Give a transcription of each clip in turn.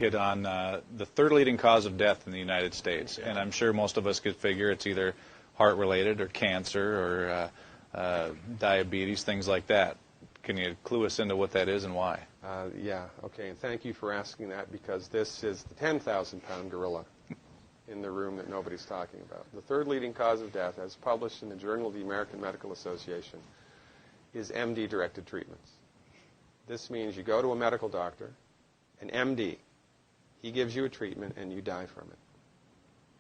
hit on the third leading cause of death in the United States, and I'm sure most of us could figure it's either heart-related or cancer or diabetes, things like that. Can you clue us into what that is and why? Yeah, okay, and thank you for asking that, because this is the 10,000-pound gorilla in the room that nobody's talking about. The third leading cause of death, as published in the Journal of the American Medical Association, is MD-directed treatments. This means you go to a medical doctor, an MD. He gives you a treatment, and you die from it.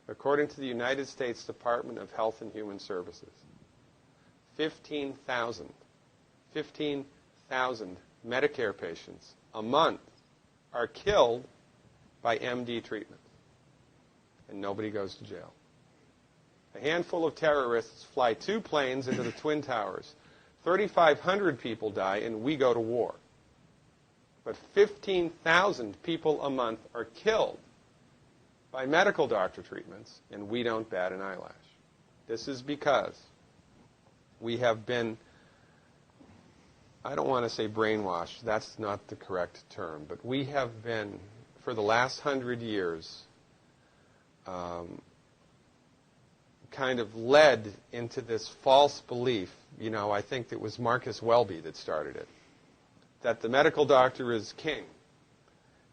According to the United States Department of Health and Human Services, 15,000 Medicare patients a month are killed by MD treatment, and nobody goes to jail. A handful of terrorists fly 2 planes into the Twin Towers. 3,500 people die, and we go to war. But 15,000 people a month are killed by medical doctor treatments, and we don't bat an eyelash. This is because we have been, I don't want to say brainwashed, that's not the correct term, but we have been, for the last 100 years, kind of led into this false belief. You know, I think it was Marcus Welby that started it, that the medical doctor is king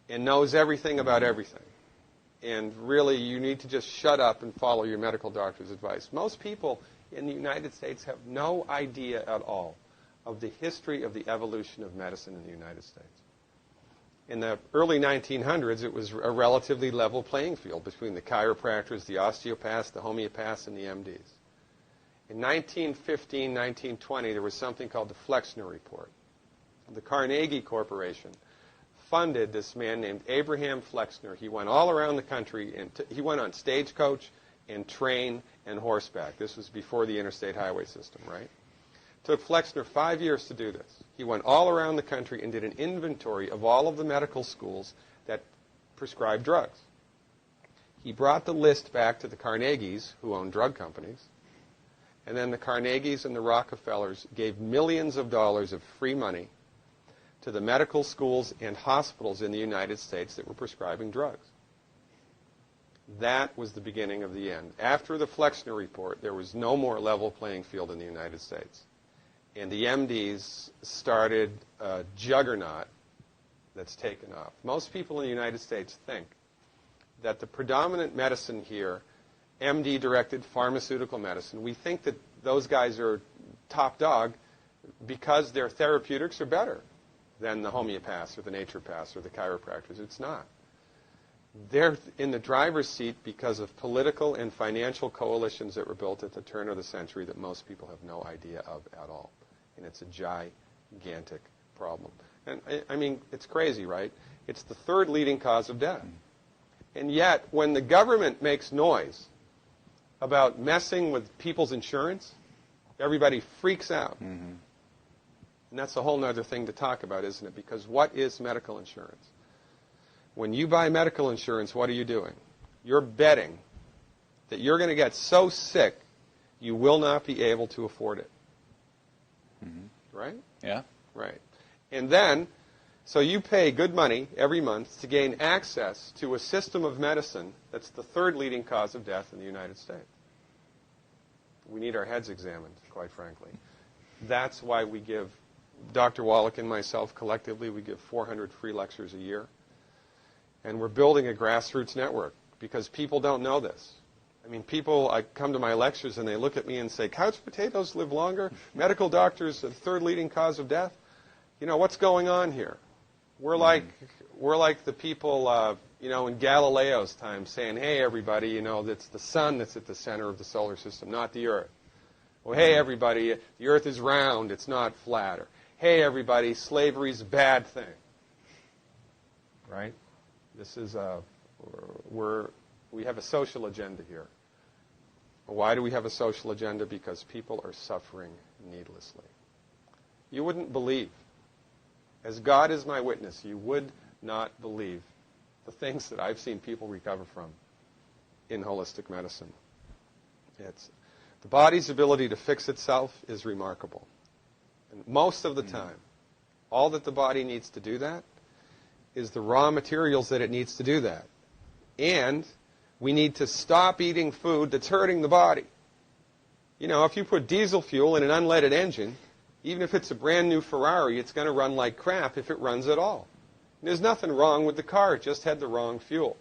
and knows everything about everything. And really, you need to just shut up and follow your medical doctor's advice. Most people in the United States have no idea at all of the history of the evolution of medicine in the United States. In the early 1900s, it was a relatively level playing field between the chiropractors, the osteopaths, the homeopaths, and the MDs. In 1915, 1920, there was something called the Flexner Report. The Carnegie Corporation funded this man named Abraham Flexner. He went all around the country, and he went on stagecoach and train and horseback. This was before the interstate highway system, right? Took Flexner 5 years to do this. He went all around the country and did an inventory of all of the medical schools that prescribed drugs. He brought the list back to the Carnegies, who own drug companies, and then the Carnegies and the Rockefellers gave millions of dollars of free money to the medical schools and hospitals in the United States that were prescribing drugs. That was the beginning of the end. After the Flexner Report, there was no more level playing field in the United States. And the MDs started a juggernaut that's taken off. Most people in the United States think that the predominant medicine here, MD-directed pharmaceutical medicine, we think that those guys are top dog because their therapeutics are better than the homeopaths or the naturopaths or the chiropractors. It's not. They're in the driver's seat because of political and financial coalitions that were built at the turn of the century that most people have no idea of at all. And it's a gigantic problem. And I mean, it's crazy, right? It's the third leading cause of death. And yet, when the government makes noise about messing with people's insurance, everybody freaks out. Mm-hmm. And that's a whole other thing to talk about, isn't it? Because what is medical insurance? When you buy medical insurance, what are you doing? You're betting that you're going to get so sick you will not be able to afford it. Mm-hmm. Right? Yeah. Right. And then, so you pay good money every month to gain access to a system of medicine that's the third leading cause of death in the United States. We need our heads examined, quite frankly. That's why we give, Dr. Wallach and myself collectively, we give 400 free lectures a year. And we're building a grassroots network because people don't know this. I mean, people, I come to my lectures and they look at me and say, couch potatoes live longer? Medical doctors are the third leading cause of death? You know, what's going on here? We're like the people, you know, in Galileo's time saying, hey, everybody, you know, it's the sun that's at the center of the solar system, not the Earth. Well, hey, everybody, the Earth is round, it's not flat. Or, hey, everybody, slavery's a bad thing. Right? This is we have a social agenda here. Why do we have a social agenda? Because people are suffering needlessly. You wouldn't believe, as God is my witness, you would not believe the things that I've seen people recover from in holistic medicine. The body's ability to fix itself is remarkable. And most of the time, all that the body needs to do that is the raw materials that it needs to do that. And we need to stop eating food that's hurting the body. You know, if you put diesel fuel in an unleaded engine, even if it's a brand new Ferrari, it's going to run like crap if it runs at all. And there's nothing wrong with the car, it just had the wrong fuel.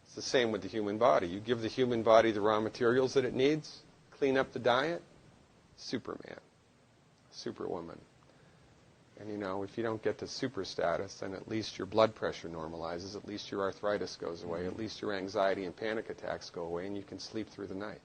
It's the same with the human body. You give the human body the raw materials that it needs, clean up the diet, Superman, Superwoman. And you know, if you don't get to super status, then at least your blood pressure normalizes, at least your arthritis goes away, at least your anxiety and panic attacks go away, and you can sleep through the night.